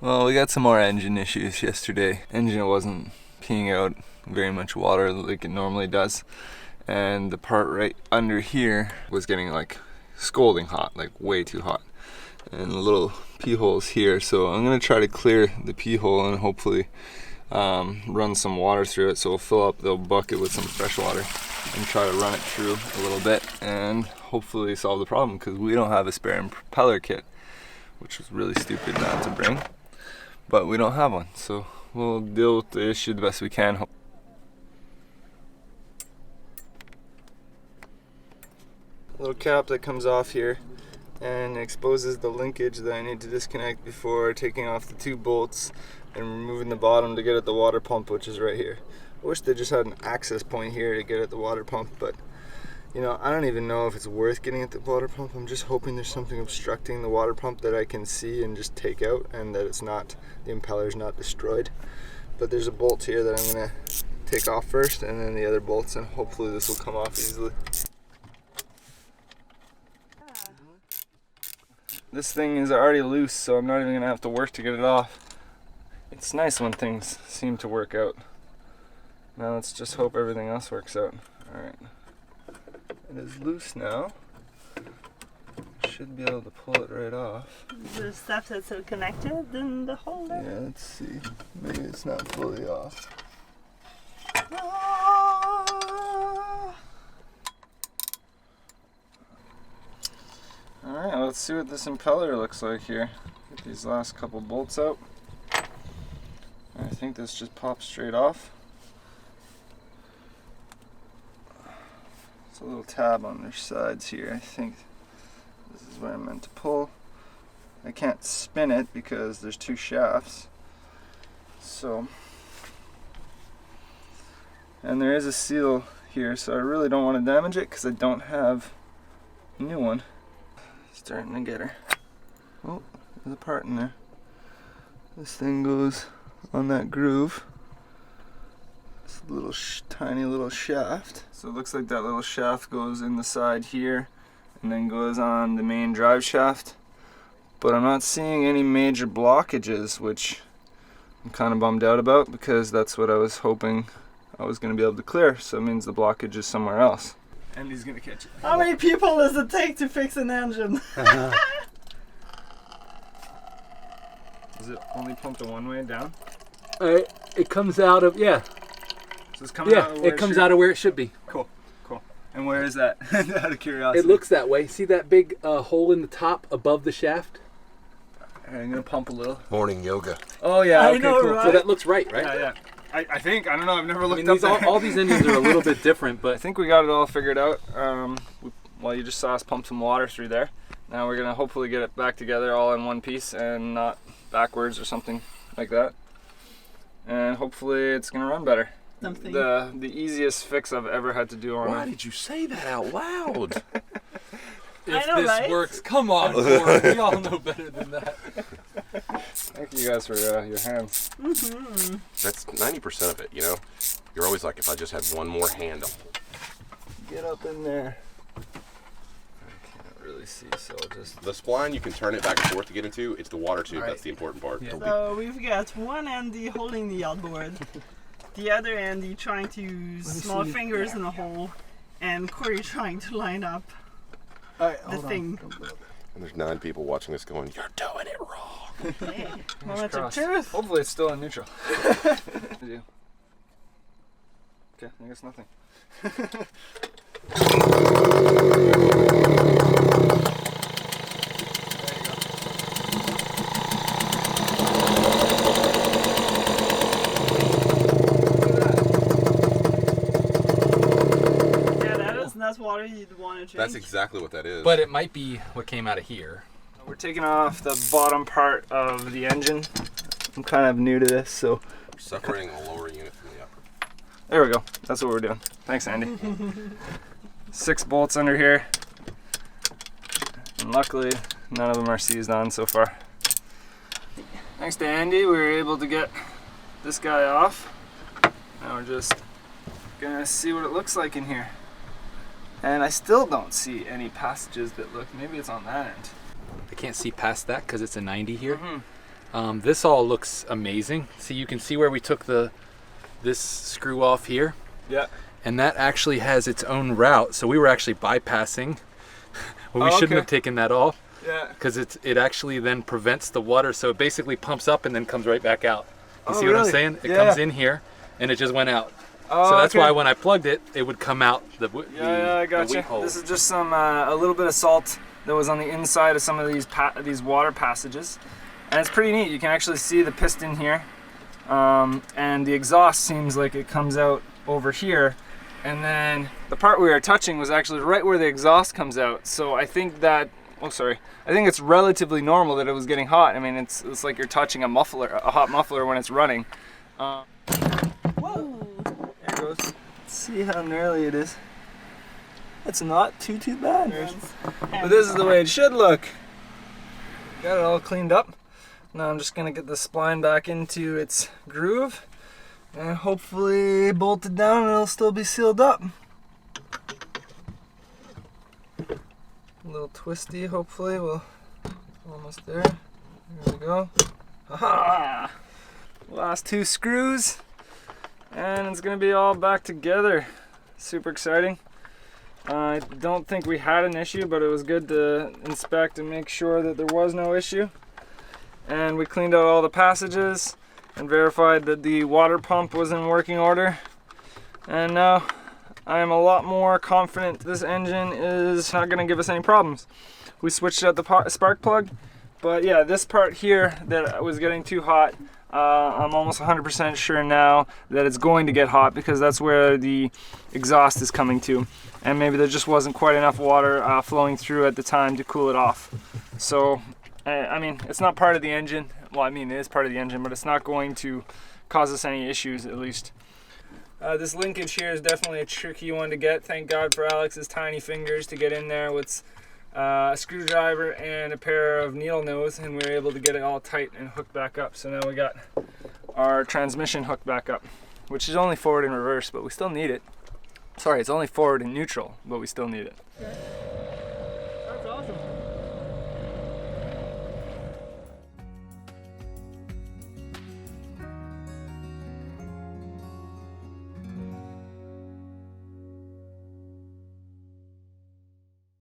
Well, we got some more engine issues yesterday. Engine wasn't peeing out very much water like it normally does. And the part right under here was getting like scalding hot, like way too hot. And little pee holes here. So I'm gonna try to clear the pee hole and hopefully run some water through it. So we'll fill up the bucket with some fresh water and try to run it through a little bit and hopefully solve the problem, because we don't have a spare impeller kit, which was really stupid not to bring. But we don't have one, so we'll deal with the issue the best we can. Little cap that comes off here and exposes the linkage that I need to disconnect before taking off the two bolts and removing the bottom to get at the water pump, which is right here. I wish they just had an access point here to get at the water pump, but you know, I don't even know if it's worth getting at the water pump. I'm just hoping there's something obstructing the water pump that I can see and just take out, and that it's not, the impeller's not destroyed. But there's a bolt here that I'm gonna take off first, and then the other bolts, and hopefully this will come off easily. This thing is already loose, so I'm not even gonna have to work to get it off. It's nice when things seem to work out. Now let's just hope everything else works out. Alright. It is loose now. Should be able to pull it right off. The stuff that's still connected in the holder? Yeah, let's see. Maybe it's not fully off. Alright, let's see what this impeller looks like here. Get these last couple bolts out. I think this just pops straight off. There's a little tab on their sides here. I think this is where I'm meant to pull. I can't spin it because there's two shafts. So, and there is a seal here, so I really don't want to damage it because I don't have a new one. Starting to get her. Oh, there's a part in there. This thing goes on that groove. This little tiny little shaft. So it looks like that little shaft goes in the side here and then goes on the main drive shaft. But I'm not seeing any major blockages, which I'm kind of bummed out about, because that's what I was hoping I was going to be able to clear. So it means the blockage is somewhere else. And he's going to catch it. How many people does it take to fix an engine? Is it only pumped one way down? It comes out of, yeah. So it's coming out of where it comes out of where it should be. Cool, cool. And where is that? Out of curiosity. It looks that way. See that big hole in the top above the shaft? Alright, I'm going to pump a little. Morning yoga. Oh yeah, I okay, know, cool. right? So that looks right? Yeah, yeah. I think, I don't know, I've never looked I mean, up all these engines are a little bit different, I but think we got it all figured out. Well, you just saw us pump some water through there. Now we're gonna hopefully get it back together all in one piece and not backwards or something like that. And hopefully it's gonna run better. Something. The easiest fix I've ever had to do on Why it. did you say that out loud? if know, this right? works, come on, Corey, we all know better than that. Thank you guys for your hands. Mm-hmm. That's 90% of it, you know? You're always like, if I just had one more handle. Get up in there. I can't really see, so I'll just... The spline, you can turn it back and forth to get into. It's the water tube, Right. that's the important part. Yeah. So we've got one Andy holding the outboard, the other Andy trying to use small fingers in the hole, and Corey trying to line up the thing. And there's 9 people watching this going, you're doing it wrong. Hey, Fingers moment of crossed. truth. Hopefully it's still in neutral. Okay, I guess nothing. That's water you'd want to drink. That's exactly what that is. But it might be what came out of here. We're taking off the bottom part of the engine. I'm kind of new to this, so separating the lower unit from the upper. there we go. That's what we're doing. Thanks, Andy. 6 bolts under here. And luckily, none of them are seized on so far. Thanks to Andy, we were able to get this guy off. Now we're just gonna see what it looks like in here. And I still don't see any passages that look, maybe it's on that end. I can't see past that because it's a 90 here. This all looks amazing. See, you can see where we took this screw off here. Yeah. And that actually has its own route. So we were actually bypassing. Well, we shouldn't have taken that off. Yeah. Because it actually then prevents the water. So it basically pumps up and then comes right back out. You see what I'm saying? It comes in here and it just went out. So that's why when I plugged it, it would come out the I got you. This is just some a little bit of salt that was on the inside of some of these water passages, and it's pretty neat. You can actually see the piston here, and the exhaust seems like it comes out over here, and then the part we were touching was actually right where the exhaust comes out. So I think that I think it's relatively normal that it was getting hot. I mean, it's like you're touching a hot muffler when it's running. Whoa. There it goes. Let's see how gnarly it is. It's not too bad. But this is the way it should look. Got it all cleaned up. Now I'm just gonna get the spline back into its groove and hopefully bolt it down and it'll still be sealed up. A little twisty, hopefully. We'll almost there. There we go. Aha! Last 2 screws. And it's gonna be all back together. Super exciting. I don't think we had an issue, but it was good to inspect and make sure that there was no issue. And we cleaned out all the passages and verified that the water pump was in working order. And now I am a lot more confident this engine is not gonna give us any problems. We switched out the spark plug, but yeah, this part here that was getting too hot, I'm almost 100% sure now that it's going to get hot because that's where the exhaust is coming to. And maybe there just wasn't quite enough water flowing through at the time to cool it off. So, I mean, it's not part of the engine. Well, I mean, it is part of the engine, but it's not going to cause us any issues, at least. This linkage here is definitely a tricky one to get. Thank God for Alex's tiny fingers to get in there with a screwdriver and a pair of needle nose, and we were able to get it all tight and hooked back up. So now we got our transmission hooked back up, which is only forward and reverse, but we still need it. Sorry, it's only forward and neutral, but we still need it.